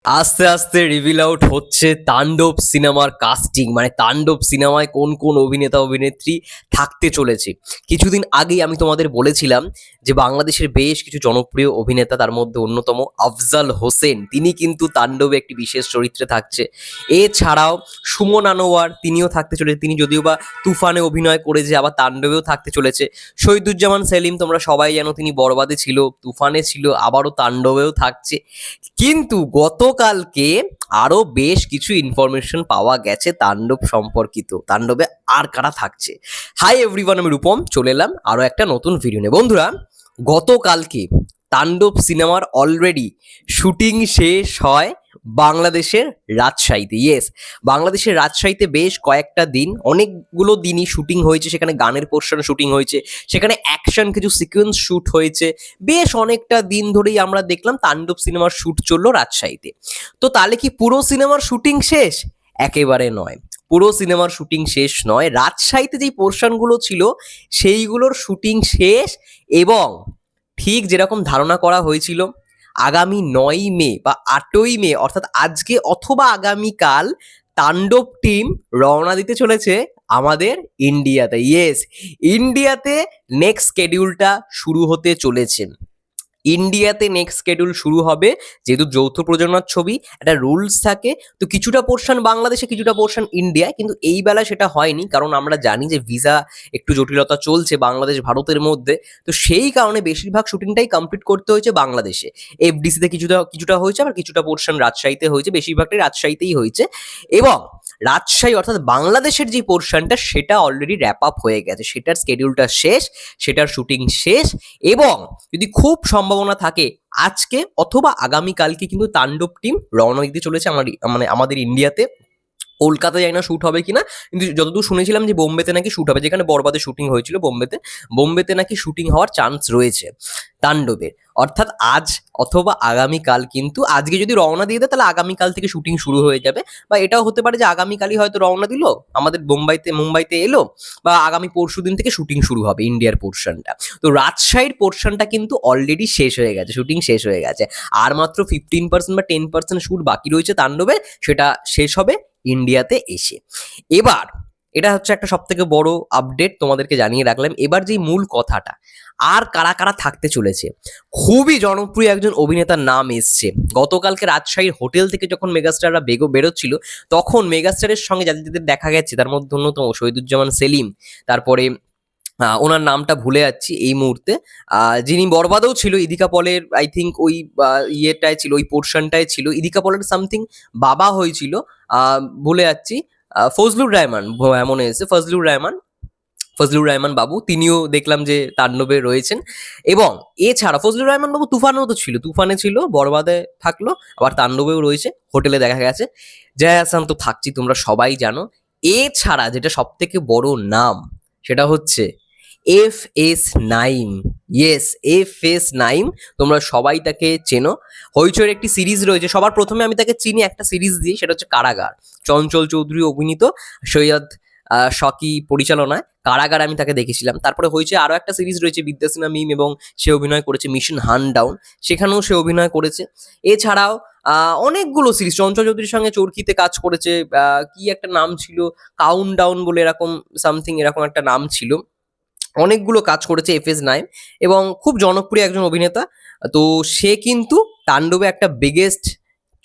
আস্তে আস্তে reveal out হচ্ছে তাণ্ডব সিনেমার কাস্টিং, মানে তাণ্ডব সিনেমায় কোন কোন অভিনেতা অভিনেত্রী থাকতে চলেছে। কিছুদিন আগেই আমি তোমাদের বলেছিলাম যে বাংলাদেশের বেশ কিছু জনপ্রিয় অভিনেতা, তার মধ্যে অন্যতম আফজাল হোসেন, তিনি কিন্তু তাণ্ডবে একটি বিশেষ চরিত্রে থাকছে। এছাড়াও সুমন আনোয়ার, তিনিও থাকতে চলেছে। তিনি যদিও বা তুফানে অভিনয় করেছে, আবার তাণ্ডবেও থাকতে চলেছে। শহীদুজ্জামান সেলিম, তোমরা সবাই জানো তিনি বরবাদে ছিল, তুফানে ছিল, আবারও তাণ্ডবেও থাকছে। কিন্তু গতকালকে আরো বেশ কিছু ইনফরমেশন পাওয়া গেছে তাণ্ডব সম্পর্কিত, তাণ্ডবে আর কারা থাকছে। হাই এভরিওয়ান, আমি রূপম চলে এলাম আরো একটা নতুন ভিডিও নিয়ে। বন্ধুরা, গতকালকে তাণ্ডব সিনেমার অলরেডি শুটিং শেষ হয় বাংলাদেশের রাজশাহীতে। ইয়েস, বাংলাদেশের রাজশাহীতে বেশ কয়েকটা দিন, অনেকগুলো দিনই শুটিং হয়েছে। সেখানে গানের পোর্শন শুটিং হয়েছে, সেখানে অ্যাকশন কিছু সিকোয়েন্স শুট হয়েছে। বেশ অনেকটা দিন ধরেই আমরা দেখলাম তাণ্ডব সিনেমার শুট চললো রাজশাহীতে। তো তাহলে কি পুরো সিনেমার শুটিং শেষ? একেবারে নয়, পুরো সিনেমার শুটিং শেষ নয়। রাজশাহীতে যেই পোর্শনগুলো ছিল সেইগুলোর শুটিং শেষ, এবং ঠিক যেরকম ধারণা করা হয়েছিল আগামী 9ই মে বা 8ই মে, অর্থাৎ আজকে অথবা আগামীকাল তাণ্ডব টিম রওনা দিতে চলেছে আমাদের ইন্ডিয়াতে। ইয়েস, ইন্ডিয়াতে নেক্সট স্কেডিউলটা শুরু হতে চলেছে। ইন্ডিয়াতে নেক্সট স্কেডিউল শুরু হবে। যেহেতু যৌথ প্রযোজনার ছবি, একটা রুলস থাকে, তো কিছুটা পোর্শন বাংলাদেশে, কিছুটা পোর্শন ইন্ডিয়ায়। কিন্তু এই বেলা সেটা হয়নি, কারণ আমরা জানি যে ভিসা একটু জটিলতা চলছে বাংলাদেশ ভারতের মধ্যে। তো সেই কারণে বেশিরভাগ শুটিংটাই কমপ্লিট করতে হয়েছে বাংলাদেশে। এফডিসিতে কিছুটা কিছুটা হয়েছে, আবার কিছুটা পোর্শন রাজশাহীতে হয়েছে, বেশিরভাগটাই রাজশাহীতেই হয়েছে। এবং রাজশাহী অর্থাৎ বাংলাদেশের যে পোর্শনটা, সেটা অলরেডি র্যাপ আপ হয়ে গেছে, সেটার স্কেডিউলটা শেষ, সেটার শুটিং শেষ। এবং যদি খুব সম্ভাবনা থাকে আজকে অথবা আগামীকালকে কিন্তু তাণ্ডব টিম রওনা দিতে চলেছে আমাদের ইন্ডিয়াতে। কলকাতায় যাই না শ্যুট হবে কিনা, কিন্তু যতদূর শুনেছিলাম যে বোম্বেতে নাকি শ্যুট হবে, যেখানে বরবাদে শুটিং হয়েছিল বোম্বেতে নাকি শুটিং হওয়ার চান্স রয়েছে তাণ্ডবের। অর্থাৎ আজ অথবা আগামীকাল, কিন্তু আজকে যদি রওনা দিয়ে দেয় তাহলে আগামীকাল থেকে শুটিং শুরু হয়ে যাবে। বা এটাও হতে পারে যে আগামীকালই হয়তো রওনা দিল, আমাদের মুম্বাইতে এলো, বা আগামী পরশু দিন থেকে শুটিং শুরু হবে ইন্ডিয়ার পোর্শনটা। তো রাজশাহীর পোর্শনটা কিন্তু অলরেডি শেষ হয়ে গেছে, শুটিং শেষ হয়ে গেছে। আর মাত্র 15% বা 10% শুট বাকি রয়েছে তাণ্ডবে, সেটা শেষ হবে ইন্ডিয়াতে এসে। এবার এটা হচ্ছে একটা সব থেকে বড় আপডেট, তোমাদেরকে জানিয়ে রাখলাম। এবার যে মূল কথাটা, আর কারা কারা থাকতে চলেছে। খুবই জনপ্রিয় একজন অভিনেতার নাম এসছে। গতকালকে রাজশাহীর হোটেল থেকে যখন মেগাস্টাররা বেরোচ্ছিল, তখন মেগাস্টারের সঙ্গে যাদের যাদের দেখা গেছে, তার মধ্যে অন্যতম শহীদুজ্জামান সেলিম, তারপরে ওনার নামটা ভুলে যাচ্ছি এই মুহূর্তে, যিনি বরবাদেও ছিল, ইদিকা পলের আই থিঙ্ক ওই ইয়েটায় ছিল, ওই পোর্শনটায় ছিল। ইদিকা পলের সামথিং বাবা হয়েছিল, ভুলে যাচ্ছি। ফজলুর রহমান, মনে এসেছে, ফজলুর রহমান বাবু, তিনিও দেখলাম যে তাণ্ডবে রয়েছেন। এবং এছাড়া ফজলুর রহমান বাবু তুফানেও তো ছিল, তুফানে ছিল, বরবাদে থাকলো, আবার তাণ্ডবেও রয়েছে, হোটেলে দেখা গেছে। জয়া আহসান তো থাকছি, তোমরা সবাই জানো। এছাড়া যেটা সব থেকে বড় নাম, সেটা হচ্ছে FS9। ইয়েস, FS9, তোমরা সবাই তাকে চেনো। হইচইয়ের একটি সিরিজ রয়েছে, সবার প্রথমে আমি তাকে চিনি একটা সিরিজ দিয়ে, সেটা হচ্ছে কারাগার। চঞ্চল চৌধুরী অভিনীত, সৈয়দ শকি পরিচালনায় কারাগার আমি তাকে দেখেছিলাম। তারপরে হয়েছে আরো একটা সিরিজ রয়েছে বিদ্যাসিনা মিম, এবং সে অভিনয় করেছে মিশন হানডাউন, সেখানেও সে অভিনয় করেছে। এছাড়াও অনেকগুলো সিরিজ, চঞ্চল চৌধুরীর সঙ্গে চরকিতে কাজ করেছে। কি একটা নাম ছিল, কাউন্টডাউন বলে এরকম সামথিং, এরকম একটা নাম ছিল। অনেকগুলো কাজ করেছে FS9, এবং খুব জনপ্রিয় একজন অভিনেতা। তো সে কিন্তু তাণ্ডবে একটা বিগেস্ট,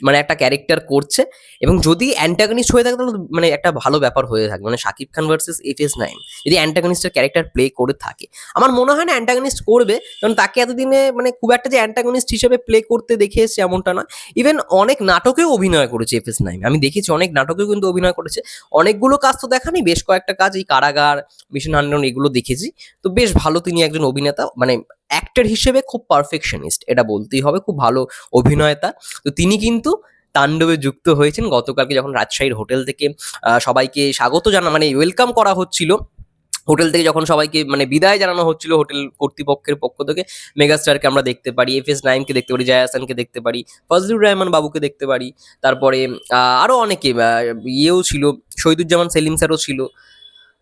মানে একটা ক্যারেক্টার করছে। এবং যদি অ্যান্টাগনিস্ট হয়ে থাকে তাহলে মানে একটা ভালো ব্যাপার হয়ে থাকে, মানে শাকিব খান ভার্সেস FS9 যদি অ্যান্টাগনিস্টের ক্যারেক্টার প্লে করে থাকে। আমার মনে হয় না অ্যান্টাগনিস্ট করবে, কারণ তাকে এতদিনে মানে খুব একটা যে অ্যান্টাগনিস্ট হিসেবে প্লে করতে দেখে এসছে এমনটা না। ইভেন অনেক নাটকেও অভিনয় করেছে FS9, আমি দেখেছি অনেক নাটকেও কিন্তু অভিনয় করেছে। অনেকগুলো কাজ তো দেখা নেই, বেশ কয়েকটা কাজ, এই কারাগার, মিশন হান্ড্রেড, এগুলো দেখেছি। তো বেশ ভালো তিনি একজন অভিনেতা, মানে অ্যাক্টর হিসেবে খুব পারফেকশনিস্ট, এটা বলতেই হবে, খুব ভালো অভিনয়তা। তো তিনি কিন্তু তাণ্ডবে যুক্ত হয়েছেন গতকালকে, যখন রাজশাহীর হোটেল থেকে সবাইকে স্বাগত মানে ওয়েলকাম করা হচ্ছিল। হোটেল থেকে যখন সবাইকে মানে বিদায় জানানো হচ্ছিল হোটেল কর্তৃপক্ষের পক্ষ থেকে, মেগাস্টারকে আমরা দেখতে পারি, FS9কে দেখতে পারি, জয়া হাসানকে দেখতে পারি, ফজলুর রহমান বাবুকে দেখতে পারি। তারপরে আরো অনেকে, ইয়েও ছিল, শহীদুজ্জামান সেলিম স্যারও ছিল।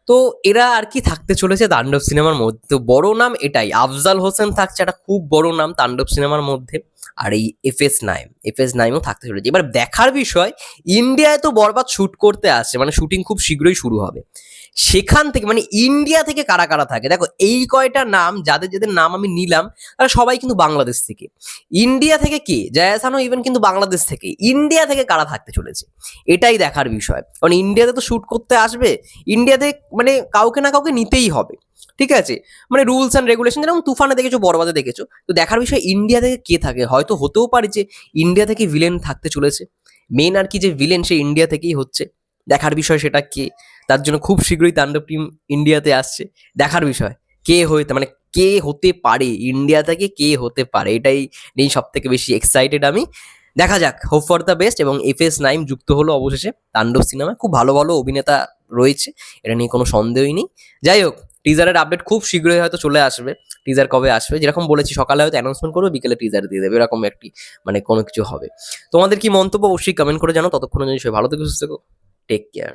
তো এরা আর কি থাকতে চলেছে তাণ্ডব সিনেমার মধ্যে। তো বড় নাম এটাই, আফজাল হোসেন থাকছে, একটা খুব বড় নাম তাণ্ডব সিনেমার মধ্যে। আর এই এফ এস নাইমও থাকতে চলেছে। এবার দেখার বিষয়, ইন্ডিয়ায় তো বরবাদ শুট করতে আসছে, মানে শুটিং খুব শীঘ্রই শুরু হবে। সেখান থেকে মানে ইন্ডিয়া থেকে কারা কারা থাকে, দেখো এই কয়টা নাম যাদের যাদের নাম আমি নিলাম, তারা সবাই কিন্তু বাংলাদেশ থেকে। ইন্ডিয়া থেকে কে, জয়াসানও ইভেন কিন্তু বাংলাদেশ থেকে। ইন্ডিয়া থেকে কারা থাকতে চলেছে এটাই দেখার বিষয়, কারণ ইন্ডিয়াতে তো শুট করতে আসবে। ইন্ডিয়াতে মানে কাউকে না কাউকে নিতেই হবে, ঠিক আছে? মানে রুলস অ্যান্ড রেগুলেশন, যেরকম তুফানে দেখেছো, বরবাদে দেখেছো। তো দেখার বিষয় ইন্ডিয়া থেকে কে থাকে, হয়তো হতেও পারে যে ইন্ডিয়া থেকে ভিলেন থাকতে চলেছে। মেন আর কি যে ভিলেন সে ইন্ডিয়া থেকেই হচ্ছে। দেখার বিষয় সেটা কে। তার জন্য খুব শীঘ্রই তাণ্ডব টিম ইন্ডিয়াতে আসছে। দেখার বিষয় কে হইতে মানে কে হতে পারে, ইন্ডিয়া থেকে কে হতে পারে, এটাই নিয়ে সব থেকে বেশি এক্সাইটেড আমি। দেখা যাক, হোপ ফর দ্য বেস্ট। এবং এফ এস নাইম যুক্ত হলো অবশেষে তাণ্ডব সিনেমায়। খুব ভালো ভালো অভিনেতা রয়েছে, এটা নিয়ে কোনো সন্দেহই নেই। যাই হোক, টিজারের আপডেট খুব শীঘ্রই হয়তো চলে আসবে। টিজার কবে আসবে, যেরকম বলেছি সকালে হয়তো অ্যানাউন্সমেন্ট করবে, বিকেলে টিজার দিয়ে দেবে, এরকম একটি মানে কোনো কিছু হবে। তোমাদের কি মন্তব্য অবশ্যই কমেন্ট করে জানো। ততক্ষণ যদি সবাই ভালো থেকে সুস্থ থেকো, টেক কেয়ার।